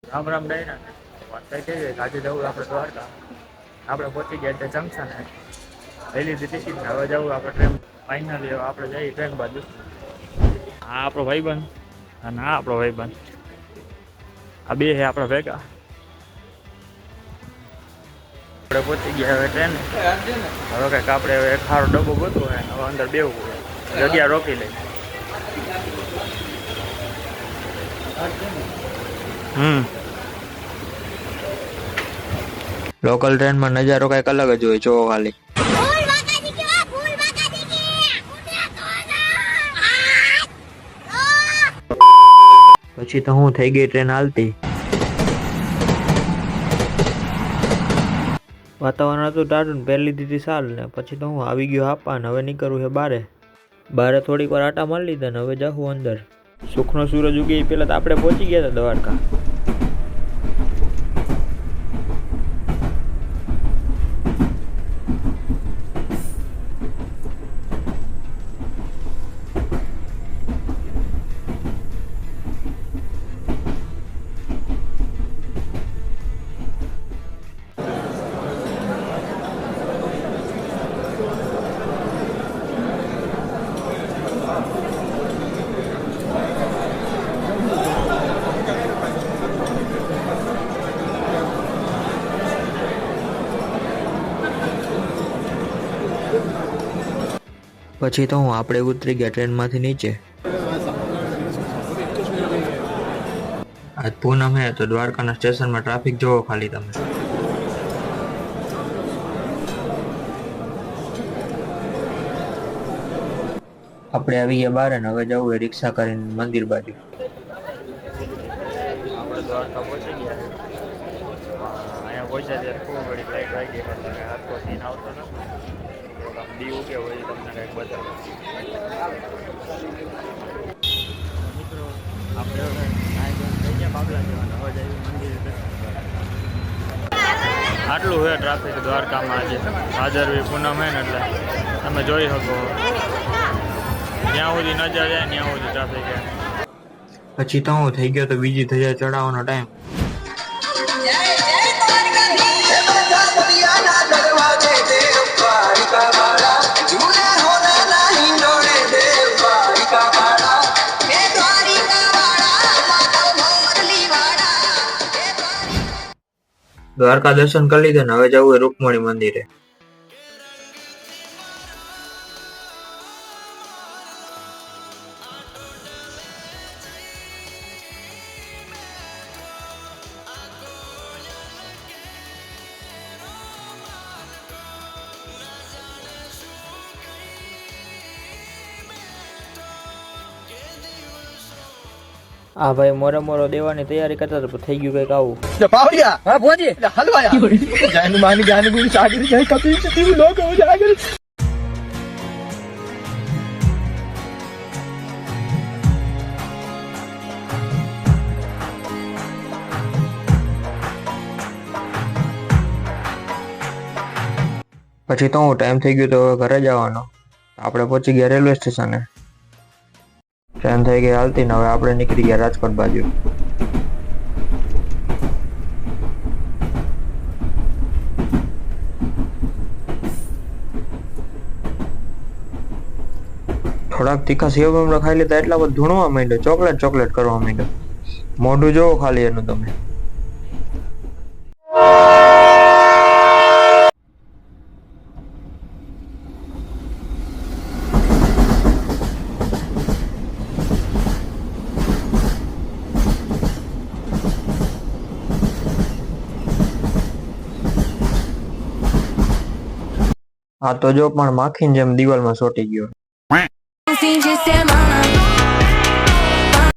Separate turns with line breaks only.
Ram Ram Diana વાત કઈ થઈ ગઈ આજે જવું આપણે દ્વારકા આપણે પહોંચી ગયા ત્યાં જંકશન લઈ લીધી ટિકિટ હવે જવું આપણે ટ્રેન ફાઇનલી આપણે જઈએ ટ્રેન બાજુ હા આપણો ભાઈબંધ અને હા આપણો ભાઈબંધ આ બે છે આપણા ભેગા આપણે પહોંચી ગયા હવે ટ્રેન હવે કંઈક આપણે હવે એક ખારો ડબ્બો ગોતવો હોય હવે અંદર બેવું જગ્યા રોકી લઈ લોકલ ટ્રેનમાં નજારો કઈક અલગ જ હોય જોવો ખાલી પછી તો હું થઈ ગઈ ટ્રેન હાલતી વાતાવરણ હતું ટાઢું પહેલી દીધી સાલ ને પછી તો હું આવી ગયો હાપા ને હવે નીકળવું છે બારે થોડીક વાર આટા મારી લીધા ને હવે જાઉં અંદર સુખનો સૂરજ ઉગે પેલા તો આપણે પહોંચી ગયા હતા દ્વારકા પછી તો હું આપણે ઉતરી ગયા ટ્રેનમાંથી નીચે આજ પૂનમ હે તો દ્વારકાના સ્ટેશનમાં ટ્રાફિક જોવો ખાલી તમે આપણે આવી ગયા બાર ને હવે જવું રિક્ષા કરીને મંદિર બાજુ આપણે દ્વારકા પહોંચી ગયા અહીંયા પહોંચ્યા ત્યારે ખૂબ બધી ફ્લાઇટ વાગી એટલે આખો સીન આવતો નથી દીવું કે હોય તમને કંઈક બતાવો મિત્રો આપણે હવે થઈ ગયા બાબલા જવાના હવે જઈએ મંદિરે આટલું હોય ટ્રાફિક દ્વારકામાં આજે ભાદરવી પૂનમ હે ને એટલે તમે જોઈ શકો જ્યાં સુધી નજર જાય ત્યાં સુધી ટ્રાફિક હે પછી તો હું થઈ ગયો તો બીજી ધજા ચડાવવાનો ટાઈમ દ્વારકા દર્શન કરી લીધા ને હવે જવું રૂકમણી મંદિરે આ ભાઈ મોરો દેવાની તૈયારી કરતા હતા થઈ ગયું કઈક આવું પાવડિયા હા ભોજી હલવાયા જાનું માની જાનું ગુની સાગરી જાય કપી તીવું લોક હો જાગર પછી તો ટાઈમ થઈ ગયો તો ઘરે જવાનો આપણે પહોંચી ગયા રેલવે સ્ટેશને ટ્રેન થઈ ગઈ હાલતી ને હવે આપણે નીકળી ગયા રાજકોટ બાજુ થોડાક તીખા સેવ મમરા ખાઈ લીધા એટલા બધું ધૂણવા માંડ્યો ચોકલેટ કરવા માંડ્યો મોઢું જોવો ખાલી એનું તમે હા તો જો પણ માખીની જેમ દિવાલમાં ચોટી ગયો